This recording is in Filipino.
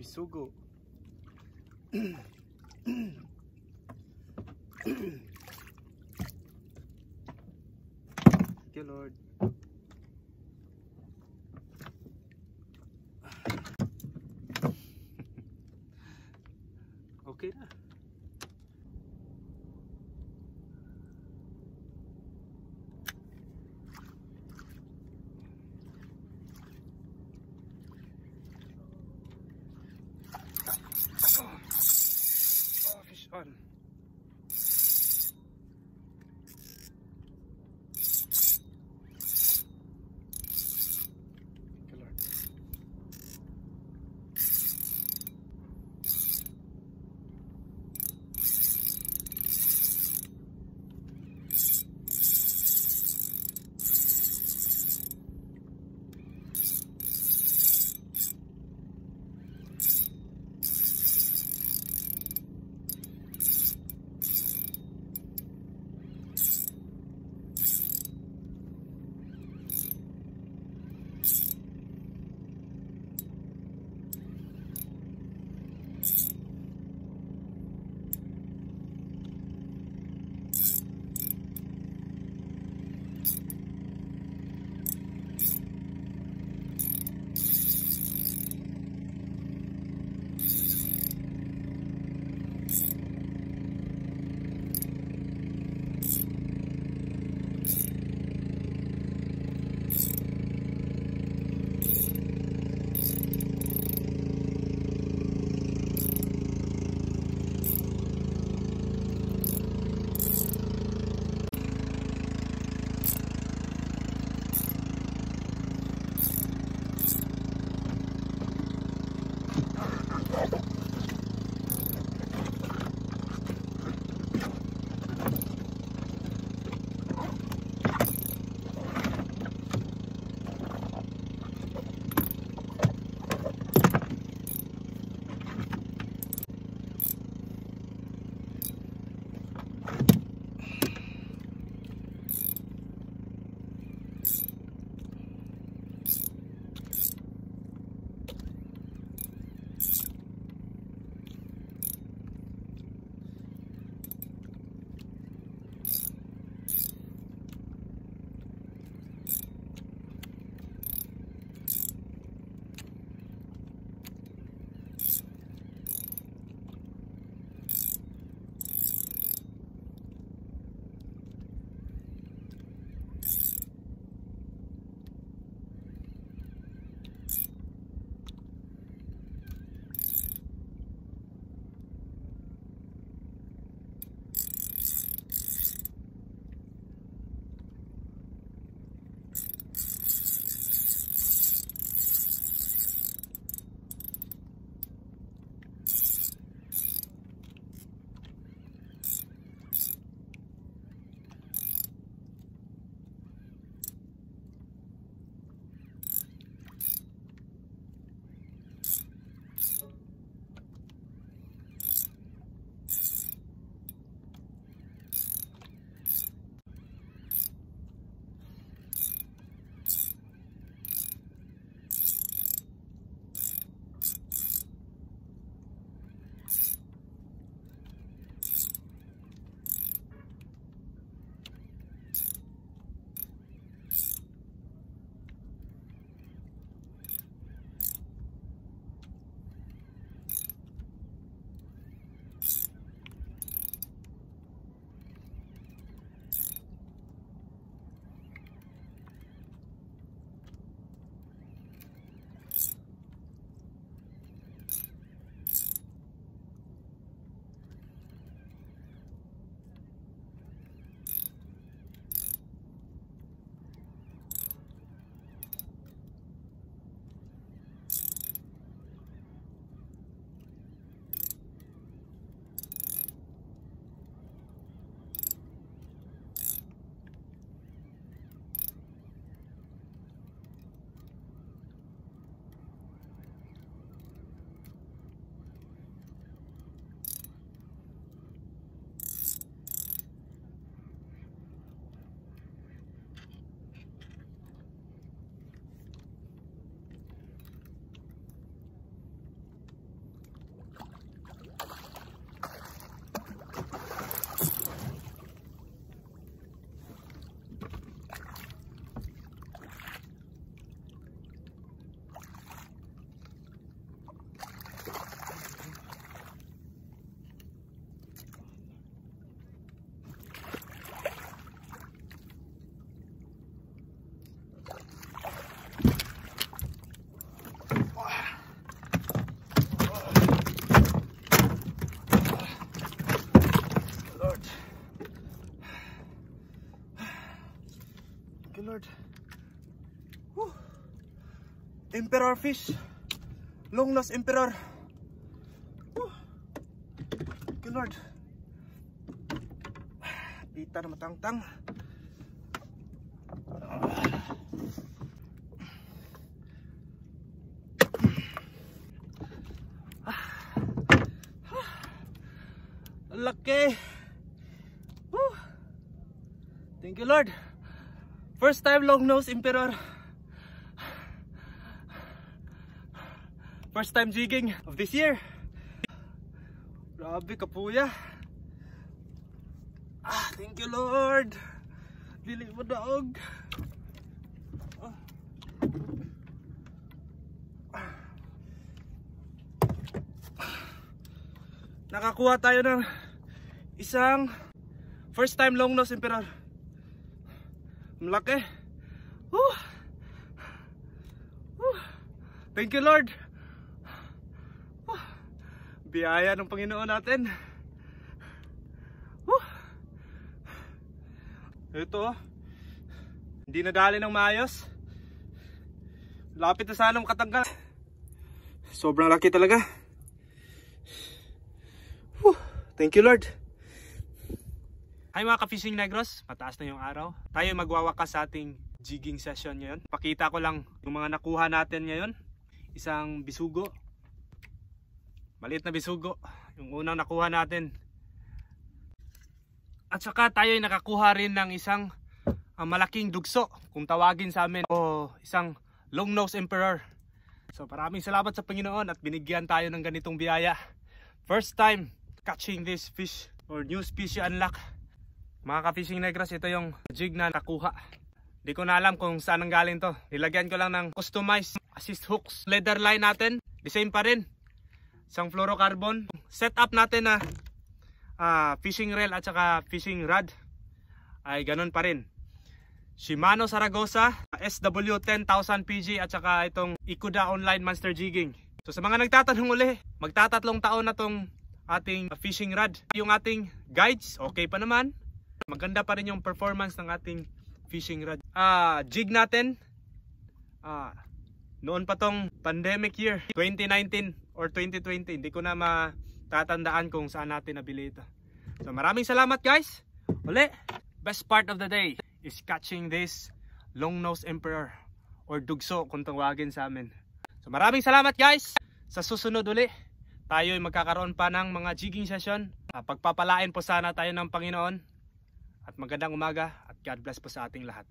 Bisugo. Thank you, Lord. Okay na. Oh, fish on. Emperor fish. Long nose emperor. Good Lord. Pita na matangtang. Laki. Thank you Lord. First time long nose emperor. First time jigging of this year. Grabe kapuya. Thank you Lord. Dili mo daog. Nakakuha tayo ng isang first time long nose emperor. Malaki. Thank you Lord. Biyaya ng Panginoon natin. Ito hindi nadali ng maayos. Lapit na sana makatanggal. Sobrang laki talaga. Thank you Lord. Hi mga ka-fishing negros, mataas na yung araw. Tayo magwawakas sa ating jigging session ngayon. Pakita ko lang yung mga nakuha natin ngayon. Isang bisugo. Maliit na bisugo. Yung unang nakuha natin. At saka tayo ay nakakuha rin ng isang malaking dugso, kung tawagin sa amin, o isang long nose emperor. So maraming salamat sa Panginoon at binigyan tayo ng ganitong biyaya. First time catching this fish or new species unlock. Mga ka-fishing negros, ito yung jig na nakuha. Hindi ko na alam kung saan ang galing to. Nilagyan ko lang ng customized assist hooks. Leather line natin, the same pa rin. Isang fluorocarbon. Set up natin na fishing reel at saka fishing rod ay ganun pa rin. Shimano Zaragoza SW 10,000 PG at saka itong Ikuda Online Monster Jigging. So sa mga nagtatanong uli, magtatatlong taon na tong ating fishing rod. Yung ating guides, okay pa naman. Maganda pa rin yung performance ng ating fishing rod. Jig natin, noon pa tong pandemic year, 2019 or 2020. Hindi ko na matatandaan kung saan natin nabili ito. So maraming salamat guys. Uli, best part of the day is catching this long nose emperor or dugso kung tawagin sa amin. So maraming salamat guys. Sa susunod uli, tayo ay magkakaroon pa ng mga jigging session. Pagpapalain po sana tayo ng Panginoon. At magandang umaga at God bless po sa ating lahat.